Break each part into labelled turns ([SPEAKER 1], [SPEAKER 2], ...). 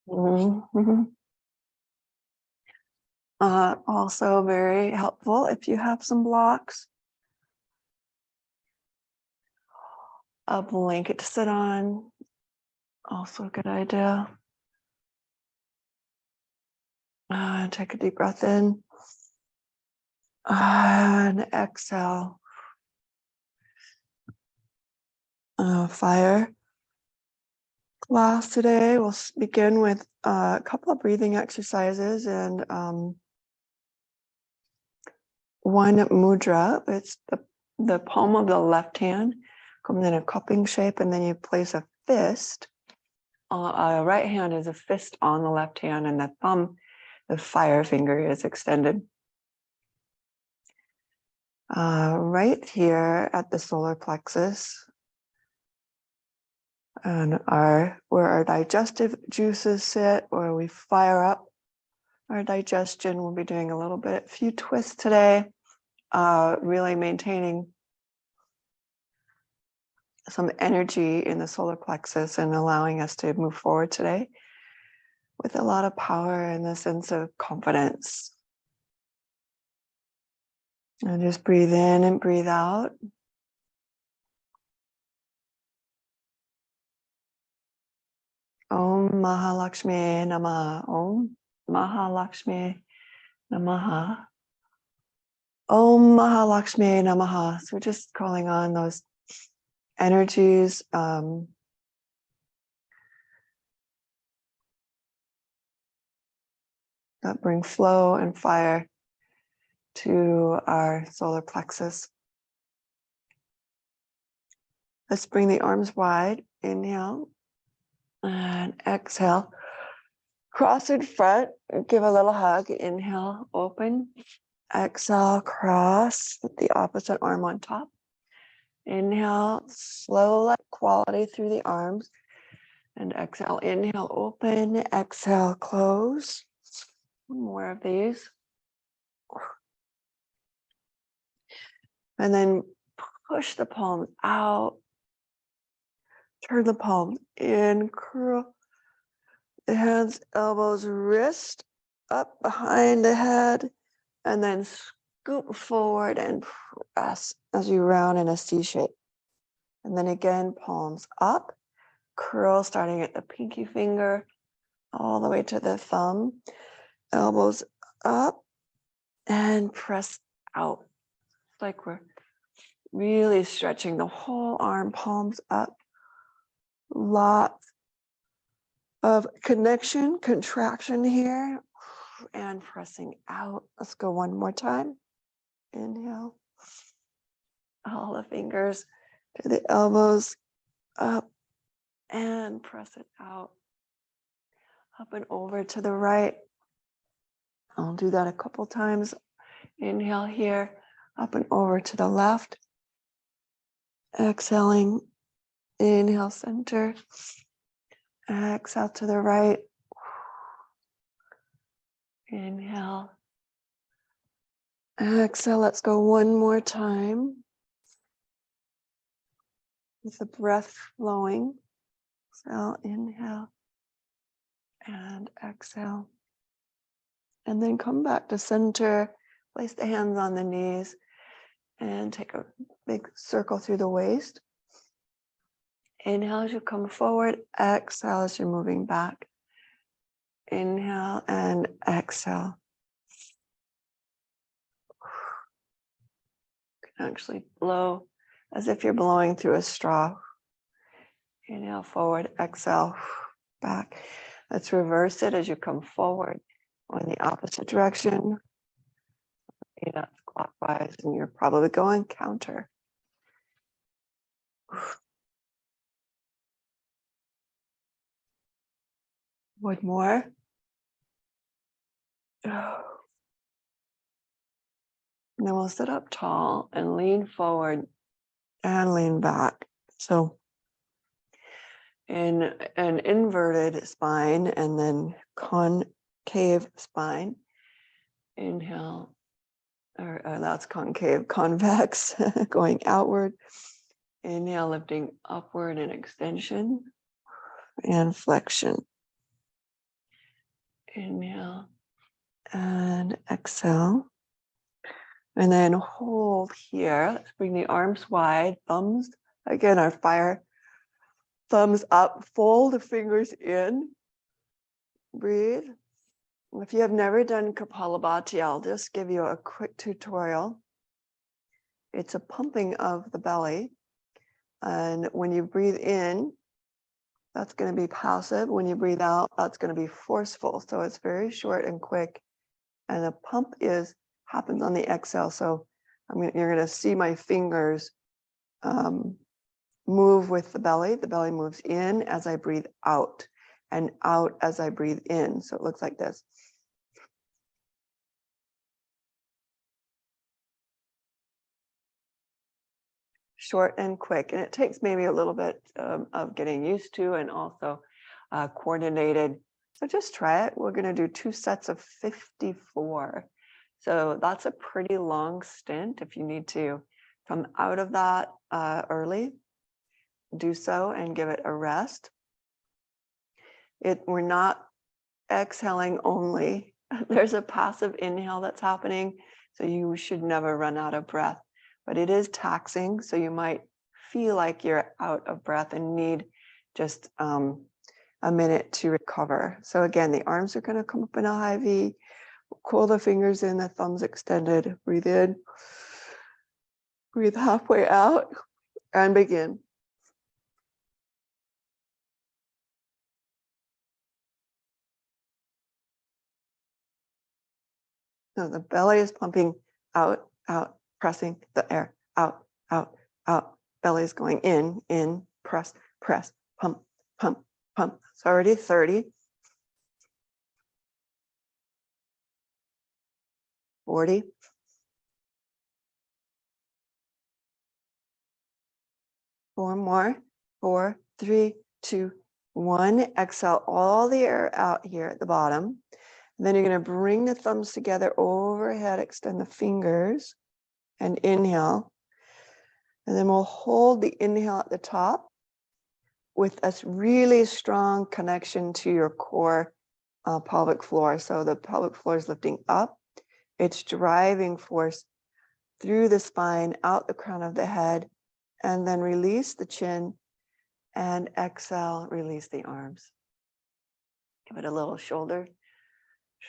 [SPEAKER 1] Mhm. Also very helpful if you have some blocks. A blanket to sit on, also a good idea. Take a deep breath in and exhale. Fire class today. We'll begin with a couple of breathing exercises and one mudra. It's the palm of the left hand comes in a cupping shape, and then you place a fist. Right hand is a fist on the left hand, and the thumb, the fire finger, is extended. Right here at the solar plexus, and where our digestive juices sit, where we fire up our digestion. We'll be doing a few twists today, really maintaining some energy in the solar plexus and allowing us to move forward today with a lot of power and a sense of confidence. And just breathe in and breathe out. Om Mahalakshmi Namaha. Om Mahalakshmi Namaha. Om Mahalakshmi Namaha. So we're just calling on those energies that bring flow and fire to our solar plexus. Let's bring the arms wide. Inhale and exhale. Cross in front. Give a little hug. Inhale, open. Exhale, cross with the opposite arm on top. Inhale, slow like quality through the arms. And exhale, inhale, open. Exhale, close. More of these. And then push the palms out. Turn the palms in. Curl the hands, elbows, wrist up behind the head. And then scoop forward and press as you round in a C shape. And then again, palms up. Curl starting at the pinky finger all the way to the thumb. Elbows up and press out. It's like we're really stretching the whole arm, palms up. Lots of connection, contraction here, and pressing out. Let's go one more time. Inhale. All the fingers to the elbows, up and press it out. Up and over to the right. I'll do that a couple times. Inhale here, up and over to the left. Exhaling, inhale center. Exhale to the right. Inhale. Exhale, let's go one more time. With the breath flowing. So inhale and exhale. And then come back to center. Place the hands on the knees and take a big circle through the waist. Inhale as you come forward. Exhale as you're moving back. Inhale and exhale. You can actually blow as if you're blowing through a straw. Inhale forward, exhale back. Let's reverse it as you come forward or in the opposite direction. That's clockwise, and you're probably going counter. One more. And then we'll sit up tall and lean forward and lean back. So in an inverted spine and then concave spine. Inhale, or that's concave, convex, going outward. Inhale, lifting upward in extension and flexion. Inhale and exhale. And then hold here. Let's bring the arms wide, thumbs, again, our fire. Thumbs up, fold the fingers in. Breathe. If you have never done Kapalabhati, I'll just give you a quick tutorial. It's a pumping of the belly. And when you breathe in, that's going to be passive. When you breathe out, that's going to be forceful. So it's very short and quick. And the pump happens on the exhale. So you're going to see my fingers move with the belly. The belly moves in as I breathe out and out as I breathe in. So it looks like this. Short and quick. And it takes maybe a little bit of getting used to and also coordinated. So just try it. We're going to do 2 sets of 54. So that's a pretty long stint. If you need to come out of that early, do so and give it a rest. We're not exhaling only. There's a passive inhale that's happening. So you should never run out of breath, but it is taxing. So you might feel like you're out of breath and need just a minute to recover. So again, the arms are going to come up in a high V. Cool the fingers in, the thumbs extended. Breathe in. Breathe halfway out and begin. So the belly is pumping out, out, pressing the air, out, out, out. Belly is going in, press, press, pump, pump, pump. It's already 30. 40. 4 more. 4, 3, 2, 1. Exhale all the air out here at the bottom. And then you're going to bring the thumbs together overhead, extend the fingers, and inhale. And then we'll hold the inhale at the top with a really strong connection to your core pelvic floor. So the pelvic floor is lifting up. It's driving force through the spine, out the crown of the head, and then release the chin and exhale, release the arms. Give it a little shoulder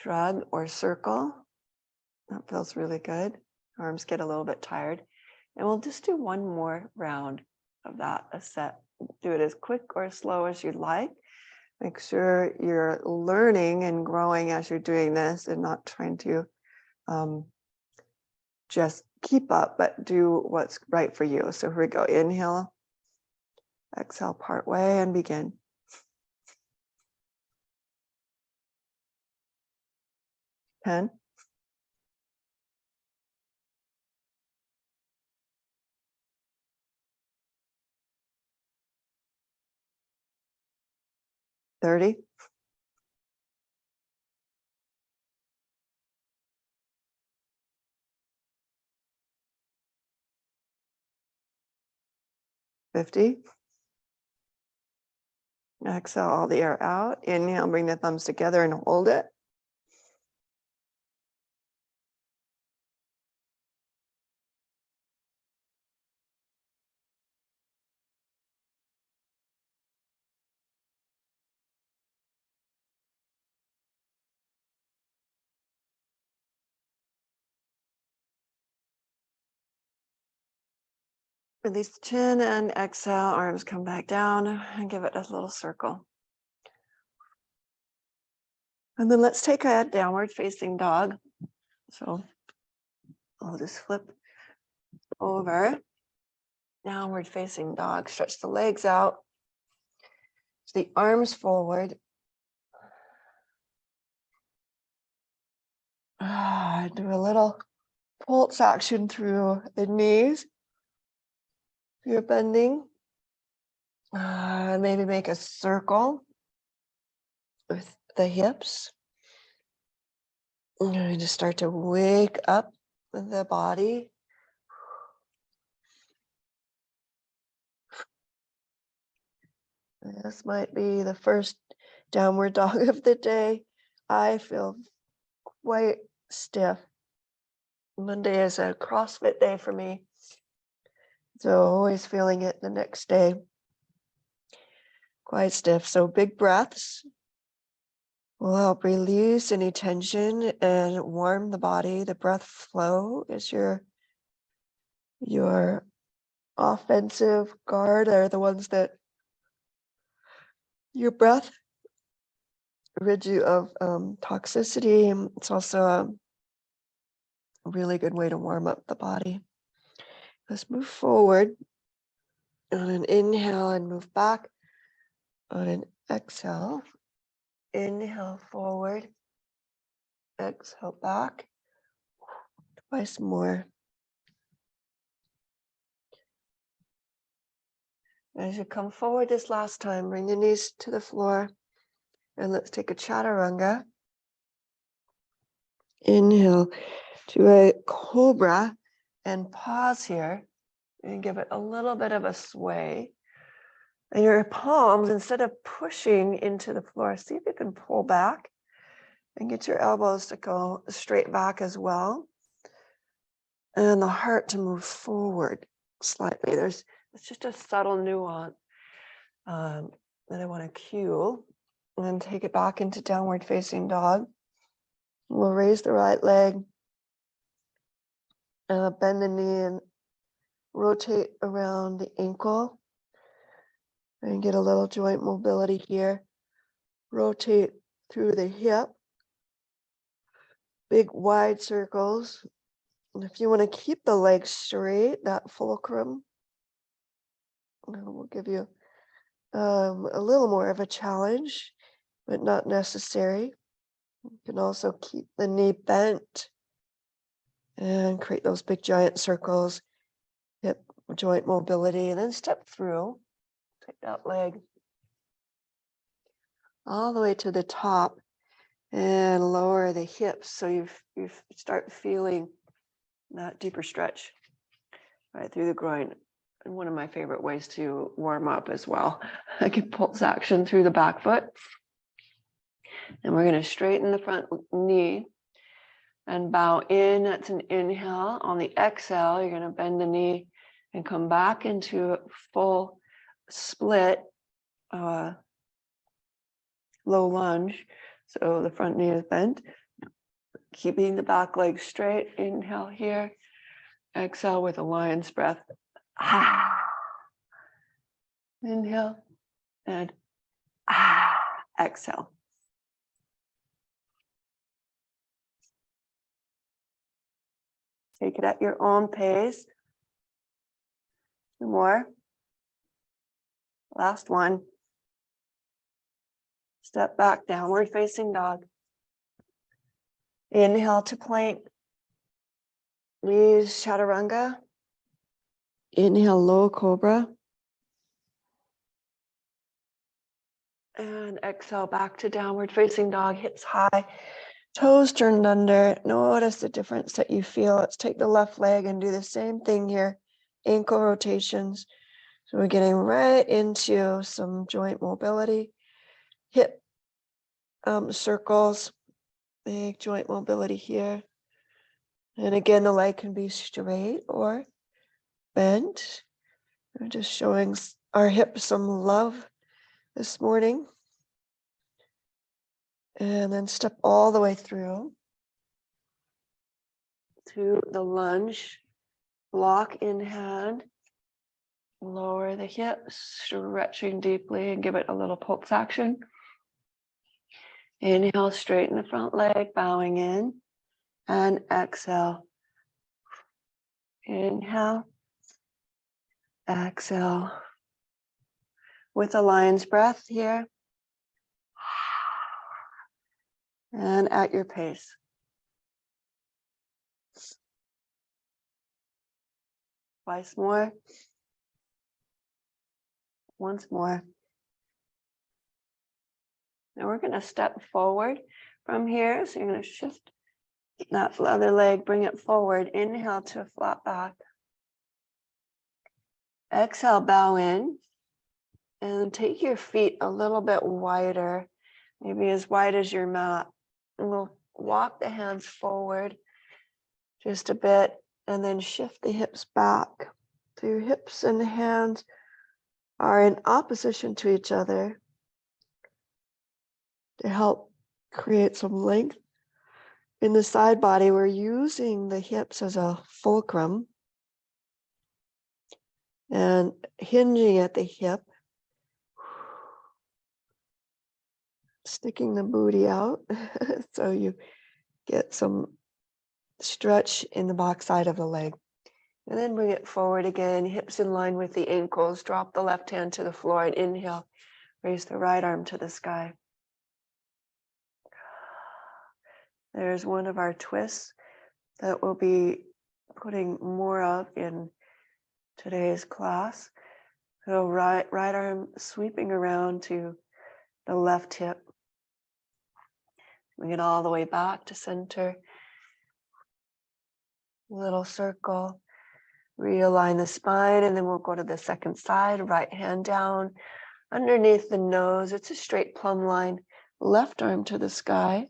[SPEAKER 1] shrug or circle. That feels really good. Arms get a little bit tired. And we'll just do one more round of that, a set. Do it as quick or slow as you'd like. Make sure you're learning and growing as you're doing this and not trying to just keep up, but do what's right for you. So here we go. Inhale, exhale, part way, and begin. Ten. 30. 50. Exhale all the air out. Inhale, bring the thumbs together and hold it. Release the chin and exhale, arms come back down and give it a little circle. And then let's take a downward facing dog. So I'll just flip over. Downward facing dog, stretch the legs out. The arms forward. Do a little pulse action through the knees. If you're bending, maybe make a circle with the hips. And just start to wake up the body. This might be the first downward dog of the day. I feel quite stiff. Monday is a CrossFit day for me, so always feeling it the next day. Quite stiff. So big breaths will help release any tension and warm the body. The breath flow is your offensive guard, are the ones that your breath rid you of toxicity. It's also a really good way to warm up the body. Let's move forward on an inhale and move back on an exhale. Inhale forward, exhale back. Twice more. As you come forward this last time, bring the knees to the floor and let's take a chaturanga. Inhale to a cobra and pause here and give it a little bit of a sway. And your palms, instead of pushing into the floor, see if you can pull back and get your elbows to go straight back as well. And the heart to move forward slightly. It's just a subtle nuance that I want to cue. And then take it back into downward facing dog. We'll raise the right leg, bend the knee and rotate around the ankle and get a little joint mobility here. Rotate through the hip, big wide circles. And if you want to keep the legs straight, that fulcrum will give you a little more of a challenge, but not necessary. You can also keep the knee bent and create those big giant circles, hip joint mobility, and then step through. Take that leg all the way to the top and lower the hips so you start feeling that deeper stretch right through the groin. And one of my favorite ways to warm up as well. I can pulse action through the back foot. And we're going to straighten the front knee and bow in. That's an inhale. On the exhale, you're going to bend the knee and come back into a full split low lunge. So the front knee is bent. Keeping the back leg straight. Inhale here. Exhale with a lion's breath. Inhale and exhale. Take it at your own pace. Two more. Last one. Step back, downward facing dog. Inhale to plank. Knees chaturanga. Inhale, low cobra. And exhale back to downward facing dog, hips high, toes turned under. Notice the difference that you feel. Let's take the left leg and do the same thing here. Ankle rotations. So we're getting right into some joint mobility. Hip circles, big joint mobility here. And again, the leg can be straight or bent. We're just showing our hips some love this morning. And then step all the way through to the lunge. Block in hand. Lower the hips, stretching deeply and give it a little pulse action. Inhale, straighten the front leg, bowing in. And exhale. Inhale. Exhale. With a lion's breath here. And at your pace. Twice more. Once more. Now we're going to step forward from here. So you're going to shift that other leg, bring it forward. Inhale to a flat back. Exhale, bow in. And take your feet a little bit wider, maybe as wide as your mat. And we'll walk the hands forward just a bit and then shift the hips back. So your hips and hands are in opposition to each other to help create some length in the side body. We're using the hips as a fulcrum and hinging at the hip, sticking the booty out so you get some stretch in the back side of the leg. And then bring it forward again, hips in line with the ankles. Drop the left hand to the floor and inhale. Raise the right arm to the sky. There's one of our twists that we'll be putting more of in today's class. So right arm sweeping around to the left hip. Bring it all the way back to center. Little circle. Realign the spine, and then we'll go to the second side. Right hand down underneath the nose. It's a straight plumb line. Left arm to the sky.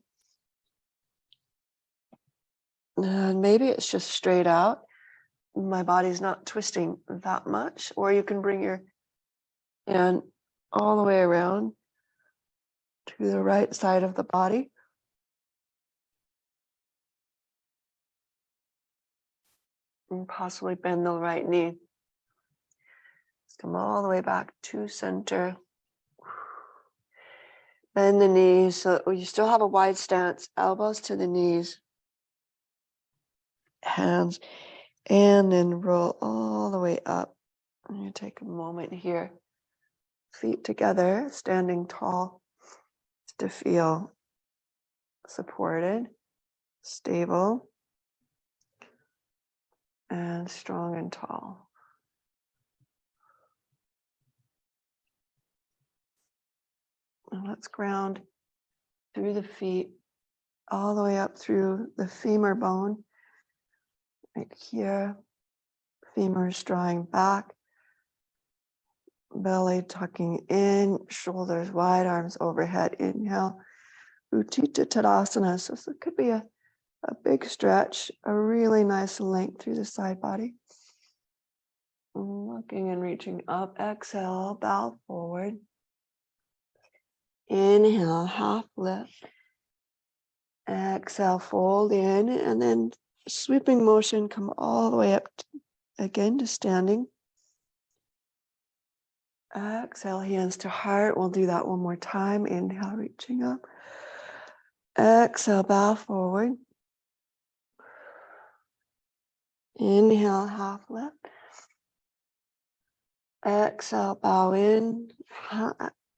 [SPEAKER 1] And maybe it's just straight out. My body's not twisting that much. Or you can bring your hand all the way around to the right side of the body. And possibly bend the right knee. Let's come all the way back to center. Bend the knees so that you still have a wide stance. Elbows to the knees. Hands. And then roll all the way up. I'm going to take a moment here. Feet together, standing tall, to feel supported, stable, and strong and tall. And let's ground through the feet, all the way up through the femur bone, right here. Femurs drawing back, belly tucking in, shoulders wide, arms overhead. Inhale, Utthita Tadasana. So it could be a big stretch, a really nice length through the side body. Looking and reaching up. Exhale, bow forward. Inhale, half lift. Exhale, fold in, and then sweeping motion, come all the way up again to standing. Exhale, hands to heart. We'll do that one more time. Inhale, reaching up. Exhale, bow forward. Inhale, half lift. Exhale, bow in.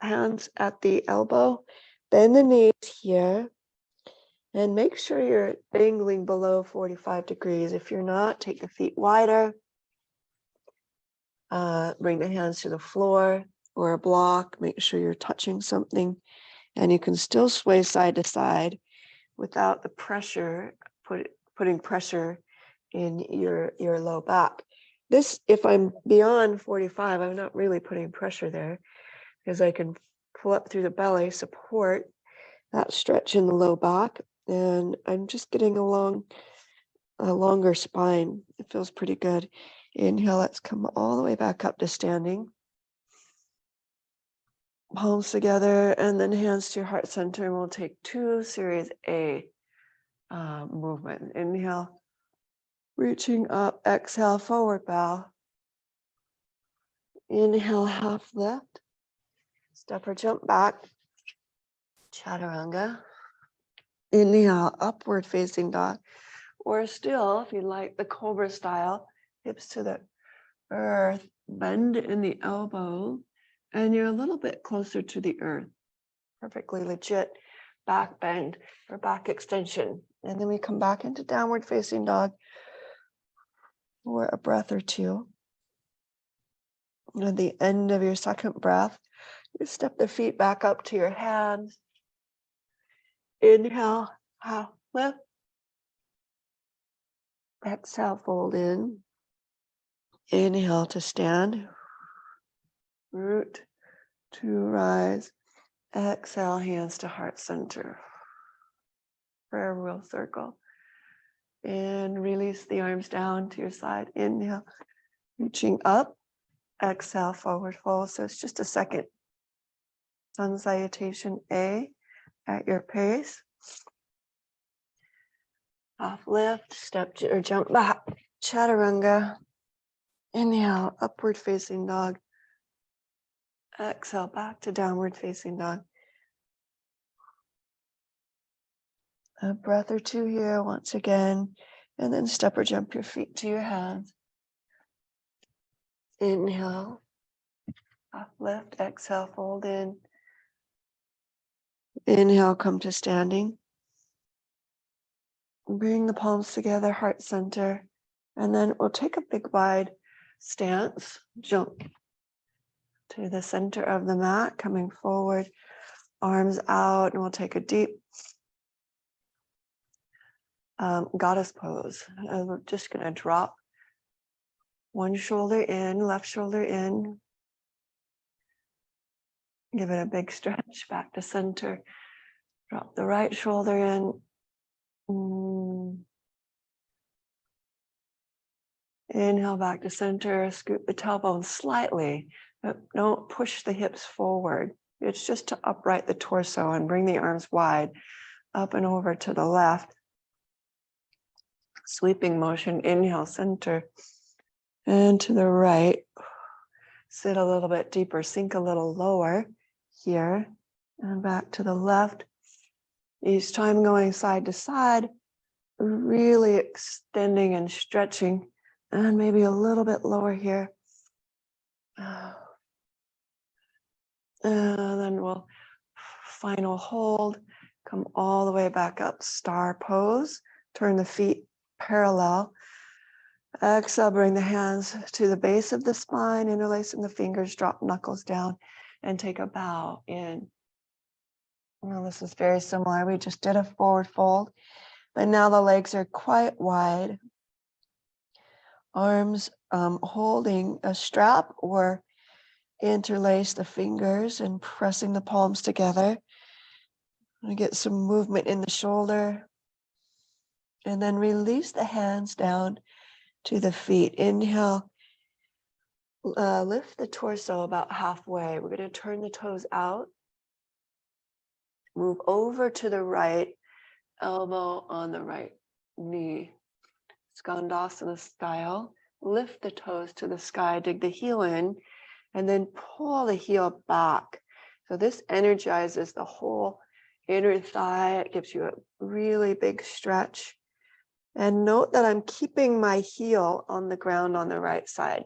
[SPEAKER 1] Hands at the elbow. Bend the knees here. And make sure you're angling below 45 degrees. If you're not, take the feet wider. Bring the hands to the floor or a block. Make sure you're touching something. And you can still sway side to side without the pressure, putting pressure in your low back. This, if I'm beyond 45, I'm not really putting pressure there because I can pull up through the belly, support that stretch in the low back. And I'm just getting along a longer spine. It feels pretty good. Inhale, let's come all the way back up to standing. Palms together and then hands to your heart center. And we'll take 2 series A movement. Inhale, reaching up. Exhale, forward bow. Inhale, half lift. Step or jump back. Chaturanga. Inhale, upward facing dog. Or still, if you like the cobra style, hips to the earth, bend in the elbow, and you're a little bit closer to the earth. Perfectly legit back bend or back extension. And then we come back into downward facing dog for a breath or two. And at the end of your second breath, you step the feet back up to your hands. Inhale, half lift. Exhale, fold in. Inhale to stand. Root to rise. Exhale, hands to heart center. prayer wheel circle. And release the arms down to your side. Inhale, reaching up. Exhale, forward fold. So it's just a second. Sun salutation A at your pace. Half lift, step or jump back. Chaturanga. Inhale, upward facing dog. Exhale, back to downward facing dog. A breath or two here once again, and then step or jump your feet to your hands. Inhale, half lift, exhale, fold in. Inhale, come to standing. Bring the palms together, heart center, and then we'll take a big wide stance, jump to the center of the mat, coming forward, arms out, and we'll take a deep goddess pose. And we're just going to drop one shoulder in, left shoulder in. Give it a big stretch back to center. Drop the right shoulder in. Inhale back to center, scoop the tailbone slightly, but don't push the hips forward. It's just to upright the torso and bring the arms wide, up and over to the left. Sweeping motion, inhale, center, and to the right. Sit a little bit deeper, sink a little lower here, and back to the left. Each time going side to side, really extending and stretching, and maybe a little bit lower here. And then we'll final hold, come all the way back up, star pose, turn the feet parallel. Exhale, bring the hands to the base of the spine, interlacing the fingers, drop knuckles down, and take a bow in. Well, this is very similar. We just did a forward fold, but now the legs are quite wide. Arms holding a strap or interlace the fingers and pressing the palms together. I get some movement in the shoulder. And then release the hands down to the feet. Inhale, lift the torso about halfway. We're going to turn the toes out. Move over to the right, elbow on the right knee. Skandasana style. Lift the toes to the sky, dig the heel in, and then pull the heel back. So this energizes the whole inner thigh. It gives you a really big stretch. And note that I'm keeping my heel on the ground on the right side.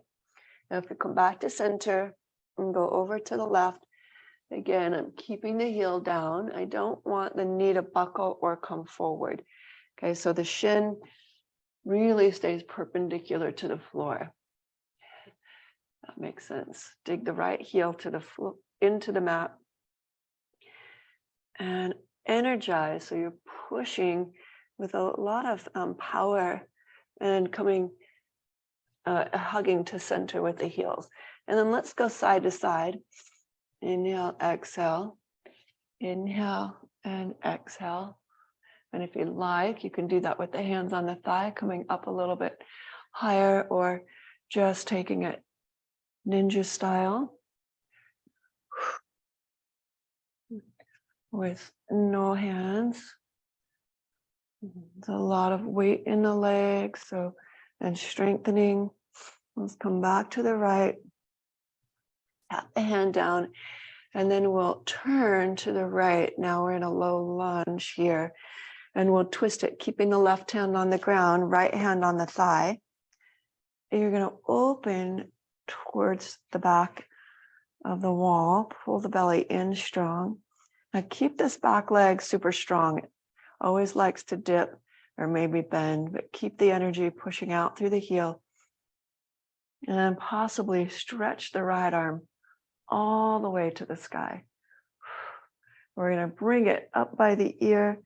[SPEAKER 1] Now if we come back to center and go over to the left, again, I'm keeping the heel down. I don't want the knee to buckle or come forward. Okay, so the shin really stays perpendicular to the floor. That makes sense. Dig the right heel to the into the mat and energize. So you're pushing with a lot of power and coming, hugging to center with the heels. And then let's go side to side. Inhale, exhale. Inhale and exhale. And if you like, you can do that with the hands on the thigh, coming up a little bit higher, or just taking it ninja style with no hands. There's a lot of weight in the legs, so, and strengthening. Let's come back to the right, tap the hand down, and then we'll turn to the right. Now we're in a low lunge here, and we'll twist it, keeping the left hand on the ground, right hand on the thigh. And you're going to open towards the back of the wall, pull the belly in strong. Now keep this back leg super strong. It always likes to dip or maybe bend, but keep the energy pushing out through the heel. And possibly stretch the right arm all the way to the sky. We're going to bring it up by the ear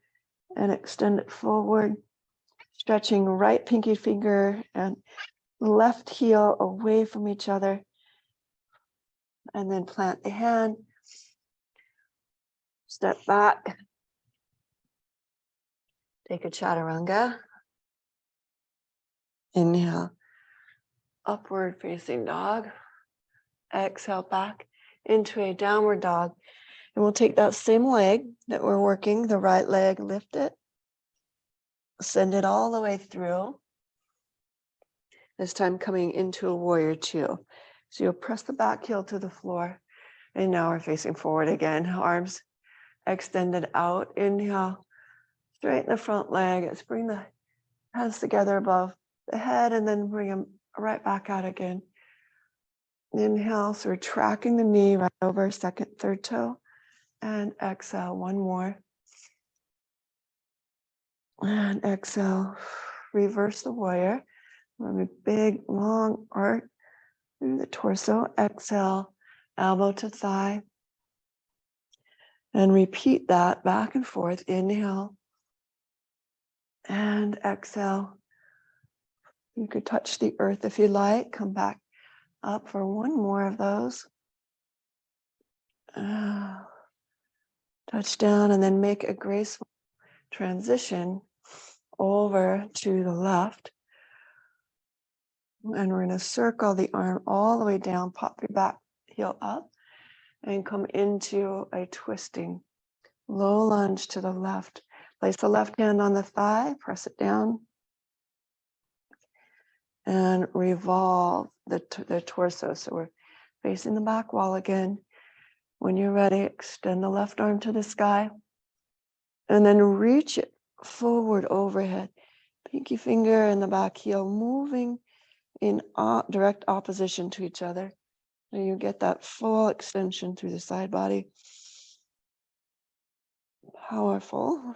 [SPEAKER 1] and extend it forward, stretching right pinky finger and left heel away from each other. And then plant the hand, step back, Take a chaturanga. Inhale, upward facing dog. Exhale back into a downward dog. And we'll take that same leg that we're working, the right leg, lift it, send it all the way through. This time coming into a warrior two. So you'll press the back heel to the floor. And now we're facing forward again. Arms extended out. Inhale, straighten the front leg. Let's bring the hands together above the head and then bring them right back out again. Inhale, so we're tracking the knee right over second, third toe. And exhale, one more. And exhale, reverse the warrior. A big, long arc through the torso. Exhale, elbow to thigh. And repeat that back and forth. Inhale. And exhale. You could touch the earth if you like. Come back up for one more of those. Touch down and then make a graceful transition over to the left. And we're going to circle the arm all the way down, pop your back heel up, and come into a twisting low lunge to the left. Place the left hand on the thigh, press it down, and revolve the torso. So we're facing the back wall again. When you're ready, extend the left arm to the sky, and then reach it forward overhead. Pinky finger and the back heel moving in direct opposition to each other. And you get that full extension through the side body. Powerful.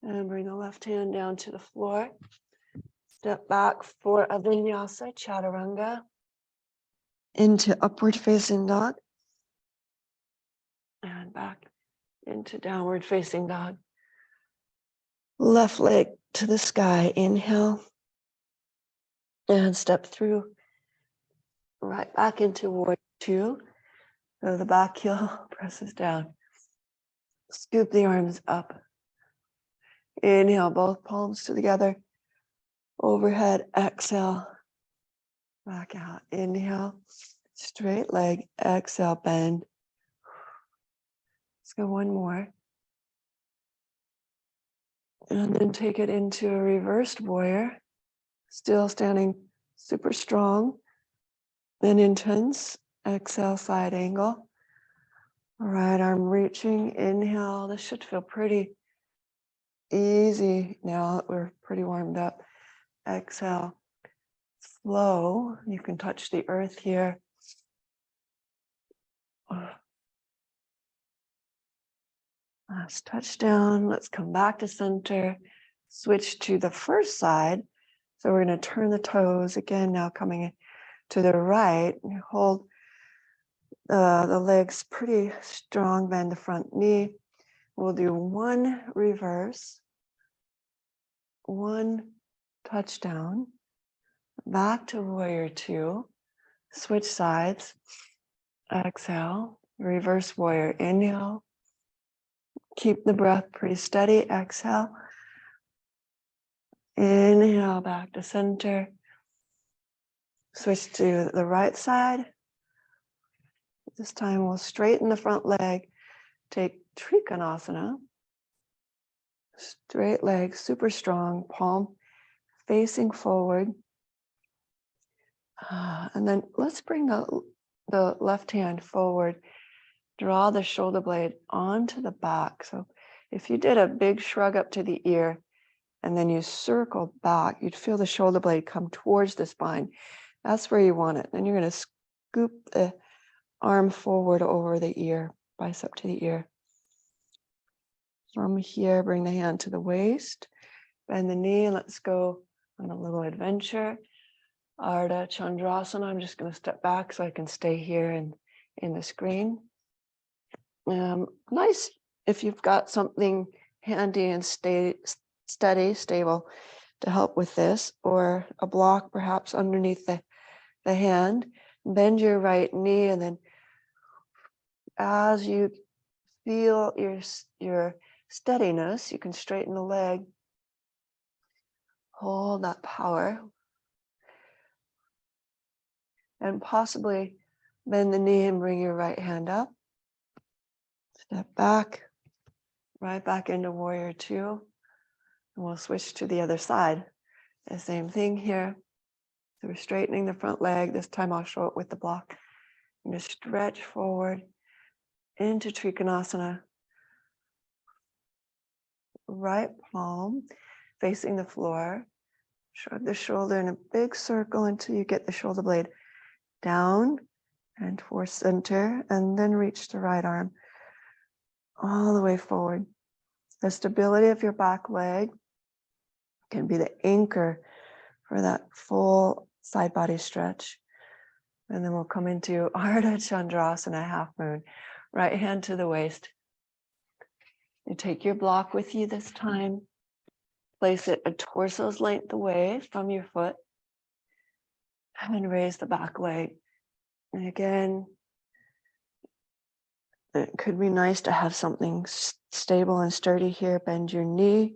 [SPEAKER 1] And bring the left hand down to the floor. Step back for a vinyasa, chaturanga. Into upward facing dog. And back into downward facing dog. Left leg to the sky. Inhale. And step through. Right back into warrior two. So the back heel presses down. Scoop the arms up. Inhale, both palms together. Overhead, exhale. Back out. Inhale, straight leg. Exhale, bend. Let's go one more. And then take it into a reversed warrior. Still standing super strong. Then intense. Exhale, side angle. Right arm reaching. Inhale. This should feel pretty easy now that we're pretty warmed up. Exhale. Flow. You can touch the earth here. Let's touch down. Let's come back to center. Switch to the first side. So we're going to turn the toes again, now coming to the right. Hold the legs pretty strong, bend the front knee. We'll do one reverse, one touchdown, back to warrior two, switch sides, exhale, reverse warrior, inhale, keep the breath pretty steady, exhale, inhale, back to center, switch to the right side. This time we'll straighten the front leg, take Trikonasana, straight leg, super strong, palm facing forward. And then let's bring the left hand forward, draw the shoulder blade onto the back. So if you did a big shrug up to the ear and then you circle back, you'd feel the shoulder blade come towards the spine. That's where you want it. Then you're going to scoop the arm forward over the ear, bicep to the ear. From here, bring the hand to the waist, bend the knee. Let's go on a little adventure. Ardha Chandrasana. I'm just going to step back so I can stay here in the screen. Nice if you've got something handy and steady, stable to help with this, or a block perhaps underneath the hand. Bend your right knee, and then as you feel your steadiness, you can straighten the leg, hold that power, and possibly bend the knee and bring your right hand up. Step back, right back into warrior two. And we'll switch to the other side. The same thing here. So we're straightening the front leg. This time I'll show it with the block. And just stretch forward into Trikonasana. Right palm facing the floor. Shrug the shoulder in a big circle until you get the shoulder blade down and towards center, and then reach the right arm all the way forward. The stability of your back leg can be the anchor for that full side body stretch. And then we'll come into Ardha Chandrasana, half moon. Right hand to the waist. You take your block with you this time. Place it a torso's length away from your foot. And raise the back leg. And again, it could be nice to have something stable and sturdy here. Bend your knee.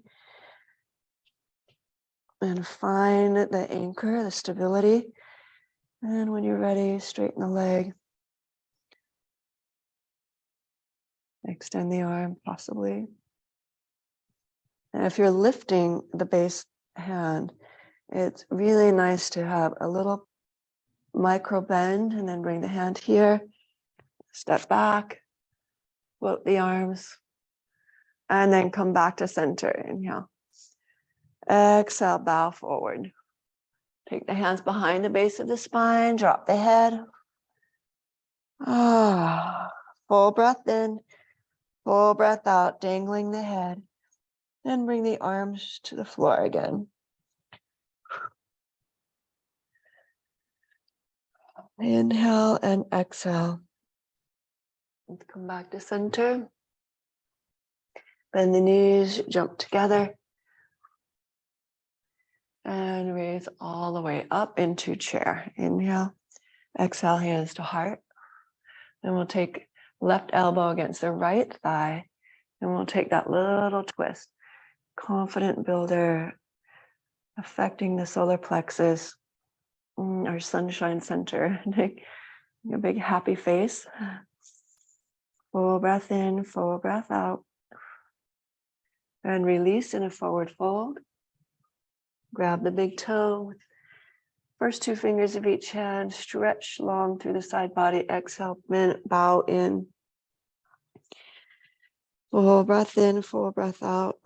[SPEAKER 1] And find the anchor, the stability. And when you're ready, straighten the leg. Extend the arm, possibly. And if you're lifting the base hand, it's really nice to have a little micro bend and then bring the hand here. Step back, float the arms, and then come back to center. Inhale. Exhale, bow forward. Take the hands behind the base of the spine, drop the head. Full breath in, full breath out, dangling the head. Then bring the arms to the floor again. Inhale and exhale. Let's come back to center. Bend the knees, jump together. And raise all the way up into chair. Inhale, exhale, hands to heart. Then we'll take left elbow against the right thigh. And we'll take that little twist. Confident builder, affecting the solar plexus, our sunshine center. A big happy face. Full breath in, full breath out. And release in a forward fold. Grab the big toe with first two fingers of each hand. Stretch long through the side body. Exhale, bow in. Full breath in, full breath out.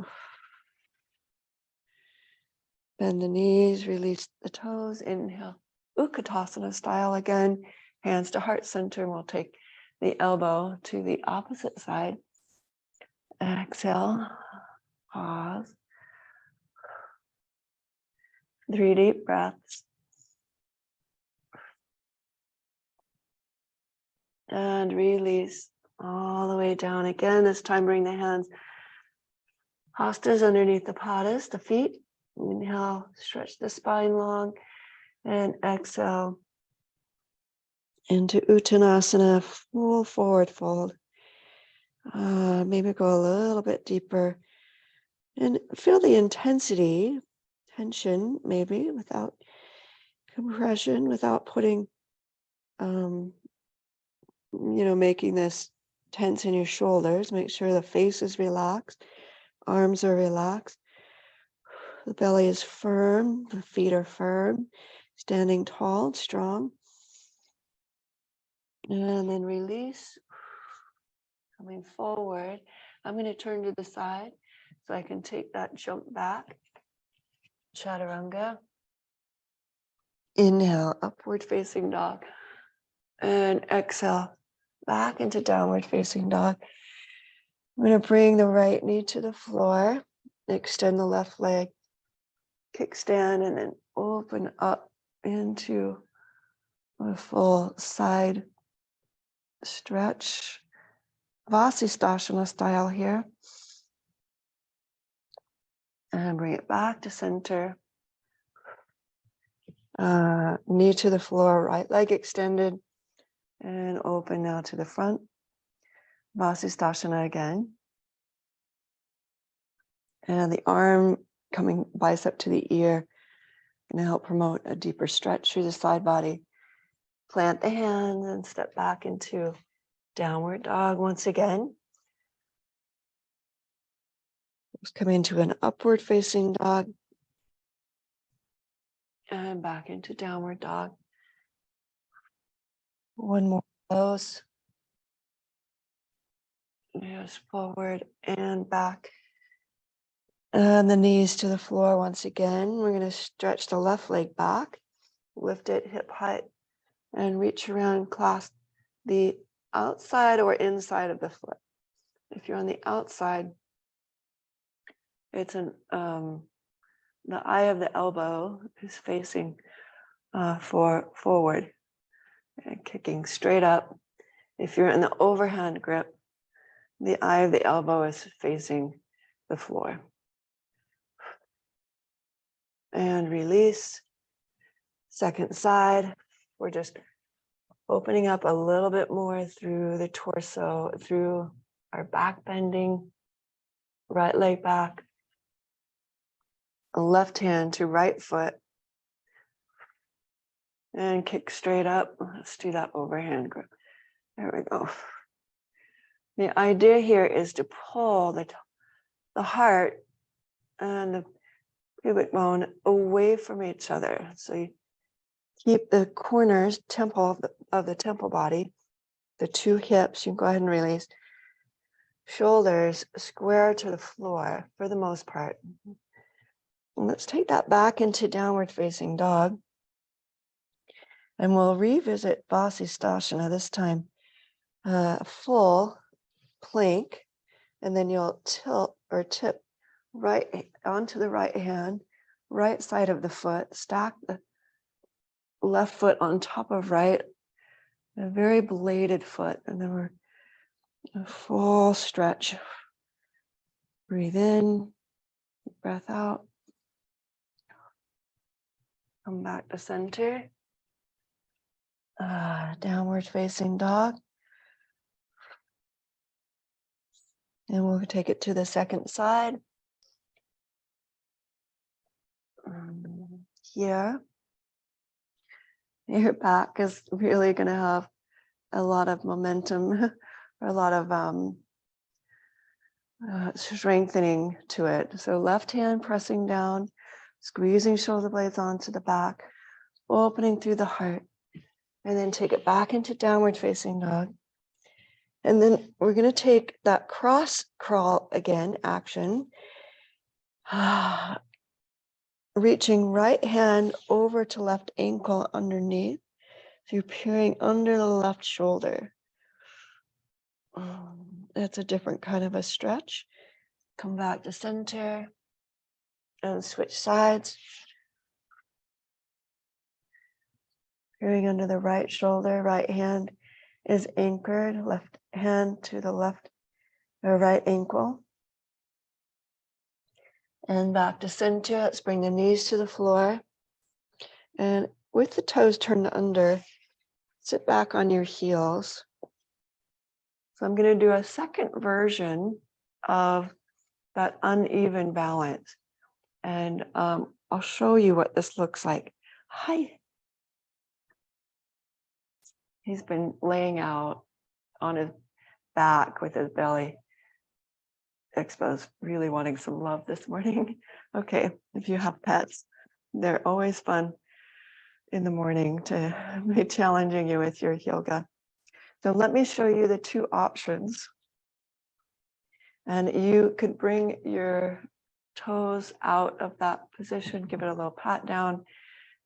[SPEAKER 1] Bend the knees, release the toes. Inhale, Utkatasana style again. Hands to heart center. We'll take the elbow to the opposite side. Exhale, pause. 3 deep breaths. And release all the way down again. This time bring the hands hastas underneath the padas, the feet. Inhale, stretch the spine long. And exhale into Uttanasana, full forward fold. Maybe go a little bit deeper. And feel the intensity, tension maybe, without compression, without putting, making this tense in your shoulders. Make sure the face is relaxed, arms are relaxed, the belly is firm, the feet are firm, standing tall, strong. And then release, coming forward. I'm going to turn to the side so I can take that jump back. Chaturanga. Inhale, upward facing dog. And exhale, back into downward facing dog. I'm going to bring the right knee to the floor. Extend the left leg. Kickstand and then open up into a full side stretch. Vasisthasana style here. And bring it back to center. Knee to the floor, right leg extended. And open now to the front. Vasisthasana again. And the arm coming bicep to the ear, going to help promote a deeper stretch through the side body. Plant the hands and step back into downward dog once again. Let's come into an upward facing dog. And back into downward dog. One more of those. Just forward and back. And the knees to the floor once again. We're going to stretch the left leg back, lift it hip height, and reach around, clasp the outside or inside of the foot. If you're on the outside, it's the eye of the elbow is facing forward and kicking straight up. If you're in the overhand grip, the eye of the elbow is facing the floor. And release. Second side, we're just opening up a little bit more through the torso, through our back bending, right leg back, left hand to right foot, and kick straight up. Let's do that overhand grip. There we go. The idea here is to pull the heart and the pubic bone away from each other. So you keep the corners, temple of the temple body, the two hips, you can go ahead and release. Shoulders square to the floor for the most part. And let's take that back into downward facing dog. And we'll revisit Vasisthasana this time, full plank, and then you'll tilt or tip right onto the right hand, right side of the foot, stack the left foot on top of right, a very bladed foot, and then we're a full stretch. Breathe in, breath out. Come back to center. Downward facing dog. And we'll take it to the second side. Here. Your back is really going to have a lot of momentum, or a lot of strengthening to it. So left hand pressing down, squeezing shoulder blades onto the back, opening through the heart, and then take it back into downward facing dog. And then we're going to take that cross crawl again, action, reaching right hand over to left ankle underneath. So you're peering under the left shoulder. That's a different kind of a stretch. Come back to center and switch sides. Peering under the right shoulder, right hand is anchored, left hand to the left or right ankle. And back to center. Let's bring the knees to the floor. And with the toes turned under, sit back on your heels. So I'm going to do a second version of that uneven balance. And I'll show you what this looks like. Hi. He's been laying out on his back with his belly exposed, really wanting some love this morning. Okay, if you have pets, they're always fun in the morning to be challenging you with your yoga. So let me show you the two options. And you could bring your toes out of that position, give it a little pat down,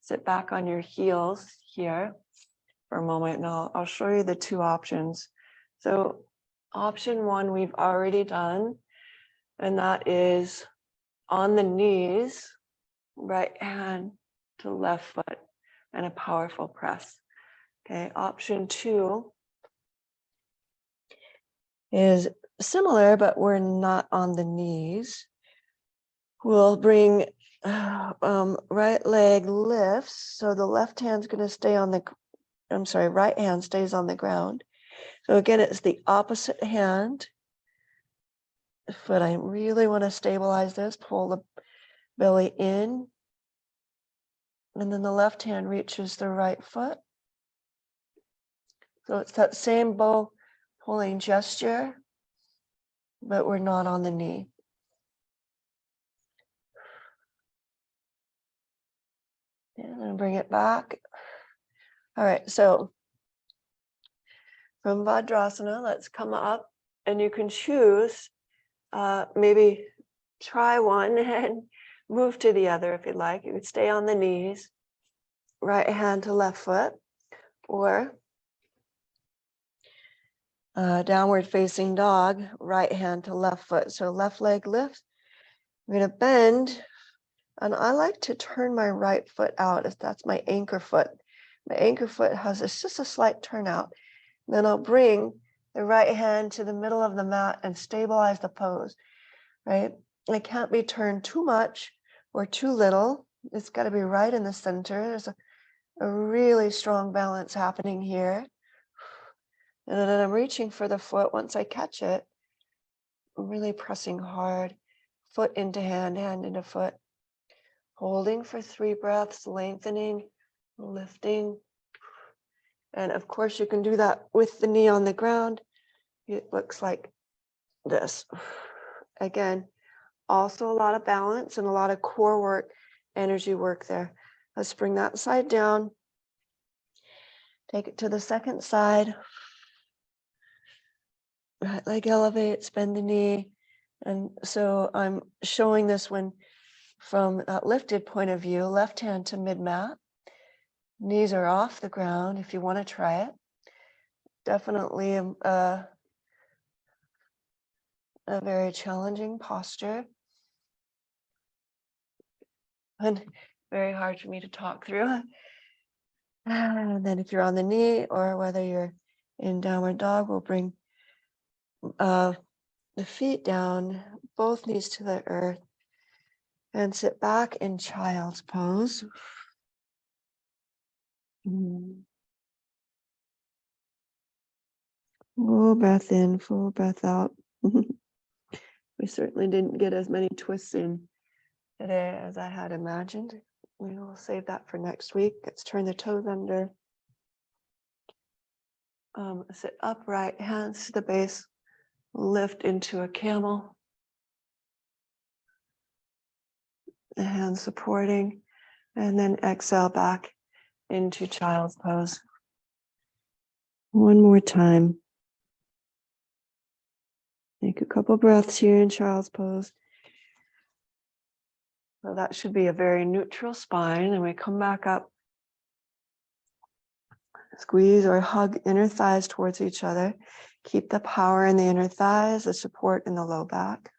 [SPEAKER 1] sit back on your heels here for a moment, and I'll show you the two options. So option one, we've already done, and that is on the knees, right hand to left foot, and a powerful press. Okay, option two is similar, but we're not on the knees. We'll bring right leg lifts, so the left hand's going to stay on the, right hand stays on the ground. So again, it's the opposite hand foot. I really want to stabilize this, pull the belly in. And then the left hand reaches the right foot. So it's that same bow pulling gesture, but we're not on the knee. And then bring it back. All right, so from Vajrasana, let's come up, and you can choose, maybe try one and move to the other if you'd like. You could stay on the knees, right hand to left foot, or downward facing dog, right hand to left foot. So left leg lifts. I'm going to bend, and I like to turn my right foot out if that's my anchor foot. My anchor foot has just a slight turnout. Then I'll bring the right hand to the middle of the mat and stabilize the pose, right? It can't be turned too much or too little. It's got to be right in the center. There's a really strong balance happening here. And then I'm reaching for the foot. Once I catch it, I'm really pressing hard, foot into hand, hand into foot. Holding for 3 breaths, lengthening, lifting. And of course, you can do that with the knee on the ground. It looks like this. Again, also a lot of balance and a lot of core work, energy work there. Let's bring that side down. Take it to the second side. Right leg elevates, bend the knee. And so I'm showing this one from that lifted point of view, left hand to mid-mat. Knees are off the ground if you want to try it. Definitely a very challenging posture. And very hard for me to talk through. And then if you're on the knee or whether you're in downward dog, we'll bring the feet down, both knees to the earth, and sit back in child's pose. Full breath in, full breath out. We certainly didn't get as many twists in today as I had imagined. We will save that for next week. Let's turn the toes under. Sit upright, hands to the base, lift into a camel. The hands supporting, and then exhale back into child's pose. One more time. Take a couple breaths here in child's pose. So that should be a very neutral spine. And we come back up. Squeeze or hug inner thighs towards each other. Keep the power in the inner thighs, the support in the low back.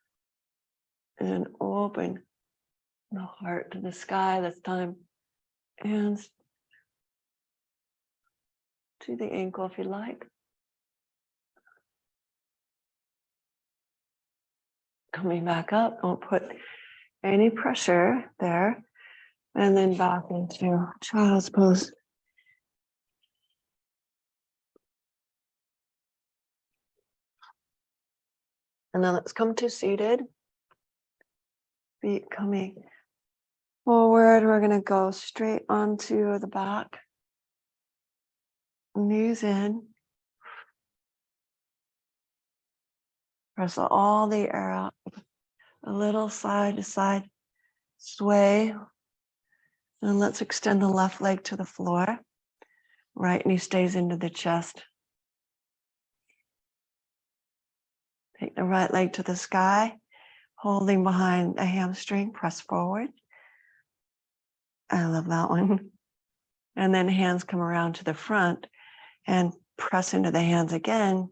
[SPEAKER 1] And open the heart to the sky this time. Hands to the ankle if you like. Coming back up, don't put any pressure there. And then back into child's pose. And then let's come to seated. Feet coming forward. We're going to go straight onto the back. Knees in. Press all the air out. A little side to side sway. And let's extend the left leg to the floor. Right knee stays into the chest. Take the right leg to the sky. Holding behind a hamstring, press forward. I love that one. And then hands come around to the front and press into the hands again.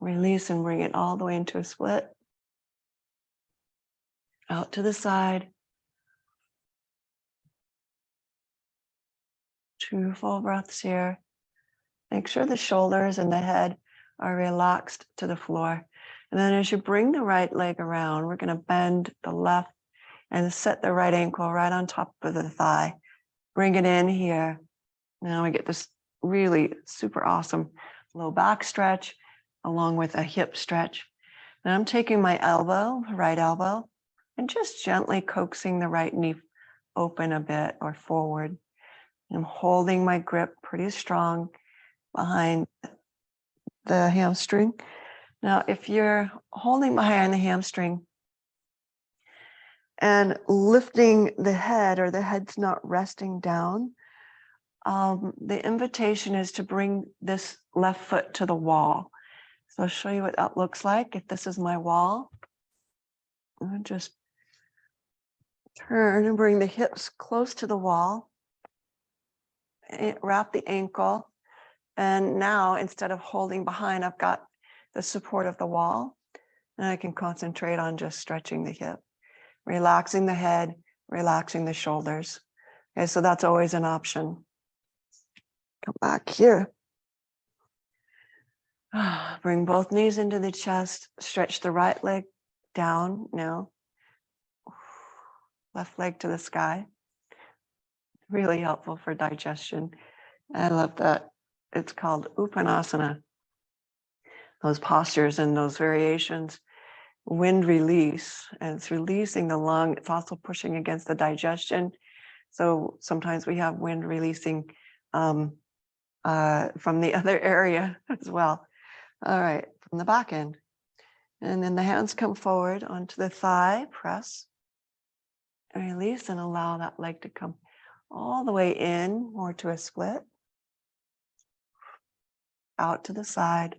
[SPEAKER 1] Release and bring it all the way into a split. Out to the side. 2 full breaths here. Make sure the shoulders and the head are relaxed to the floor. And then as you bring the right leg around, we're going to bend the left and set the right ankle right on top of the thigh. Bring it in here. Now we get this really super awesome low back stretch along with a hip stretch. And I'm taking my elbow, right elbow, and just gently coaxing the right knee open a bit or forward. I'm holding my grip pretty strong behind the hamstring. Now, if you're holding behind the hamstring and lifting the head, or the head's not resting down, the invitation is to bring this left foot to the wall. So I'll show you what that looks like. If this is my wall, I'll just turn and bring the hips close to the wall, wrap the ankle. And now, instead of holding behind, I've got the support of the wall, and I can concentrate on just stretching the hip, relaxing the head, relaxing the shoulders. Okay, so that's always an option. Come back here. Bring both knees into the chest, stretch the right leg down now. Left leg to the sky. Really helpful for digestion. I love that. It's called Uttanasana. Those postures and those variations, wind release, and it's releasing the lung. It's also pushing against the digestion. So sometimes we have wind releasing from the other area as well. All right, from the back end. And then the hands come forward onto the thigh, press, and release, and allow that leg to come all the way in, or to a split. Out to the side.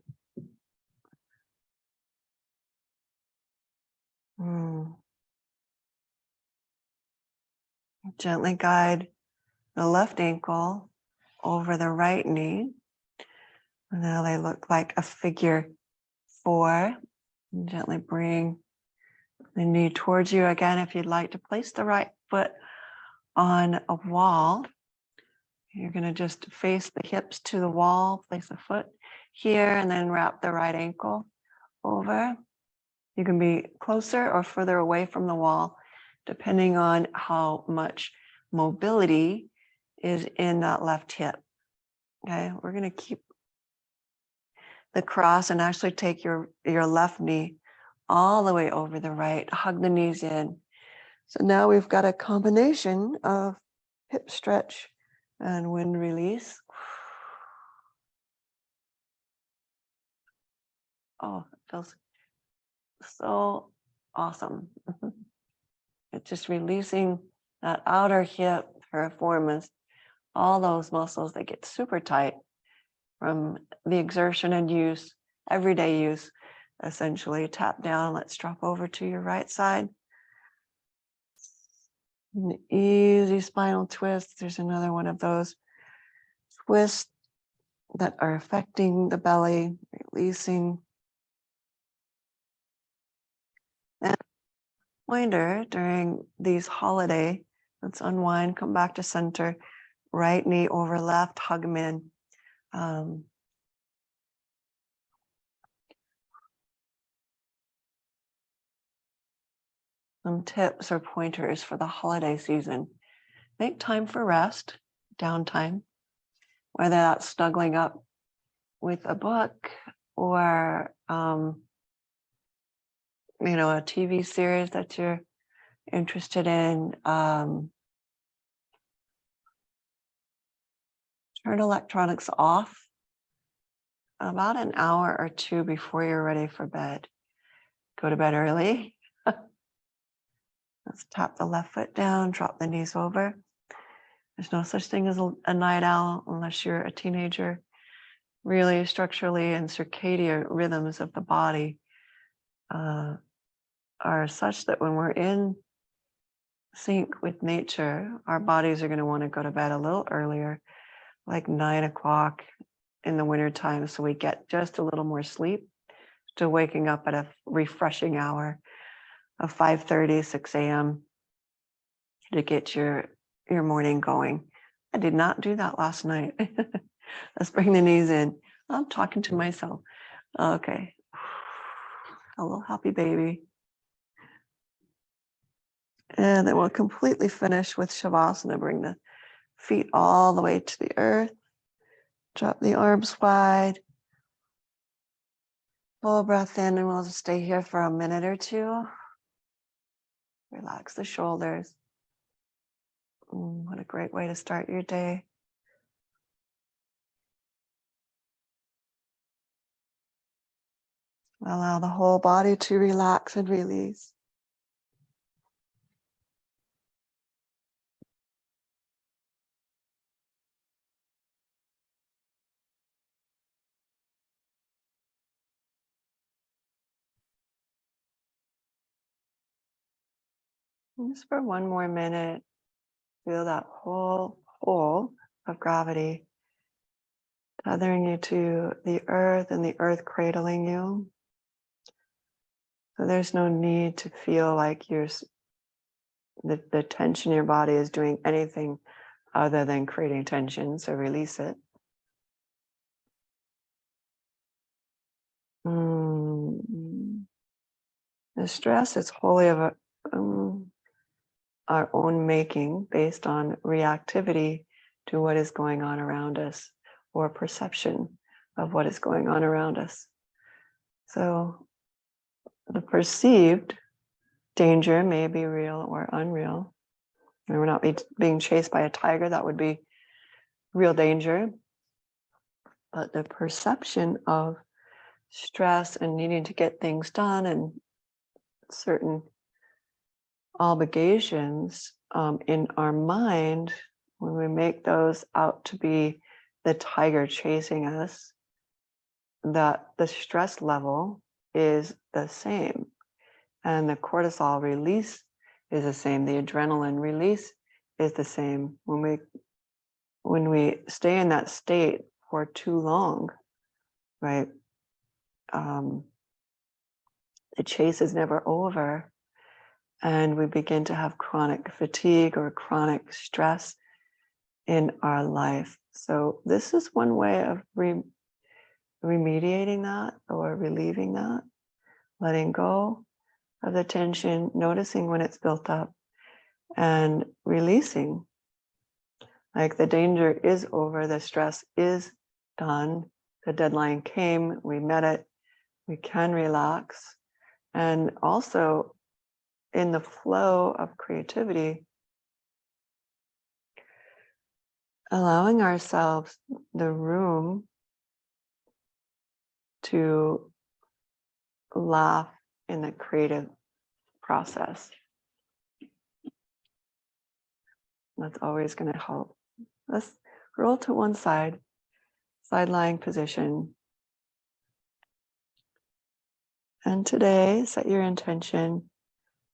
[SPEAKER 1] Gently guide the left ankle over the right knee. And now they look like a figure 4. And gently bring the knee towards you again. If you'd like to place the right foot on a wall, you're going to just face the hips to the wall, place a foot here, and then wrap the right ankle over. You can be closer or further away from the wall, depending on how much mobility is in that left hip. Okay, we're going to keep the cross and actually take your left knee all the way over the right, hug the knees in. So now we've got a combination of hip stretch and wind release. Oh, it feels so awesome. It's just releasing that outer hip piriformis, all those muscles that get super tight from the exertion and use, everyday use, essentially. Tap down. Let's drop over to your right side. An easy spinal twist. There's another one of those twists that are affecting the belly, releasing. And reminder, during these holiday, let's unwind, come back to center, right knee over left, hug them in. Some tips or pointers for the holiday season. Make time for rest, downtime, whether that's snuggling up with a book or a TV series that you're interested in. Turn electronics off about an hour or 2 before you're ready for bed. Go to bed early. Let's tap the left foot down, drop the knees over. There's no such thing as a night owl unless you're a teenager. Really, structurally and circadian rhythms of the body are such that when we're in sync with nature, our bodies are going to want to go to bed a little earlier, like 9 o'clock in the wintertime, so we get just a little more sleep, to waking up at a refreshing hour of 5:30, 6 a.m. to get your morning going. I did not do that last night. Let's bring the knees in. I'm talking to myself. Okay. A little happy baby. And then we'll completely finish with Shavasana. Bring the feet all the way to the earth. Drop the arms wide. Full breath in, and we'll just stay here for a minute or two. Relax the shoulders. What a great way to start your day. Allow the whole body to relax and release. And just for one more minute, feel that whole hole of gravity tethering you to the earth and the earth cradling you. So there's no need to feel like the tension in your body is doing anything other than creating tension. So release it. The stress is wholly of our own making, based on reactivity to what is going on around us, or perception of what is going on around us. So the perceived danger may be real or unreal. And we're not being chased by a tiger, that would be real danger. But the perception of stress and needing to get things done and certain obligations in our mind, when we make those out to be the tiger chasing us, that the stress level is the same and the cortisol release is the same, the adrenaline release is the same. When we stay in that state for too long, right, the chase is never over, and we begin to have chronic fatigue or chronic stress in our life. So this is one way of remediating that, or relieving that, letting go of the tension, noticing when it's built up, and releasing. Like, the danger is over, the stress is done, the deadline came, we met it, we can relax. And also, in the flow of creativity, allowing ourselves the room to laugh in the creative process. That's always going to help. Let's roll to one side, side lying position. And today, set your intention,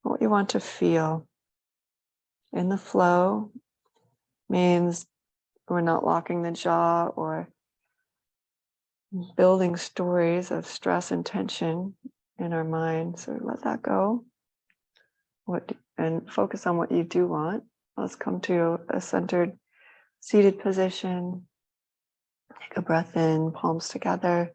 [SPEAKER 1] what you want to feel. In the flow means we're not locking the jaw or building stories of stress and tension in our mind. So let that go. And focus on what you do want. Let's come to a centered seated position. Take a breath in, palms together.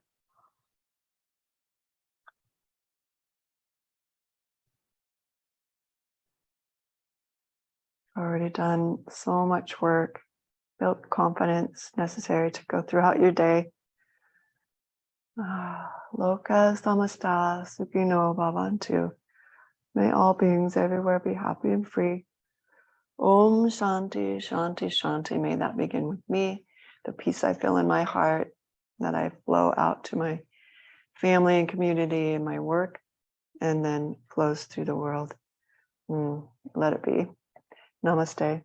[SPEAKER 1] Already done so much work, built confidence necessary to go throughout your day. Loka samasta sukhino bhavantu. May all beings everywhere be happy and free. Om Shanti, Shanti, Shanti. May that begin with me. The peace I feel in my heart, that I flow out to my family and community and my work, and then flows through the world. Let it be. Namaste.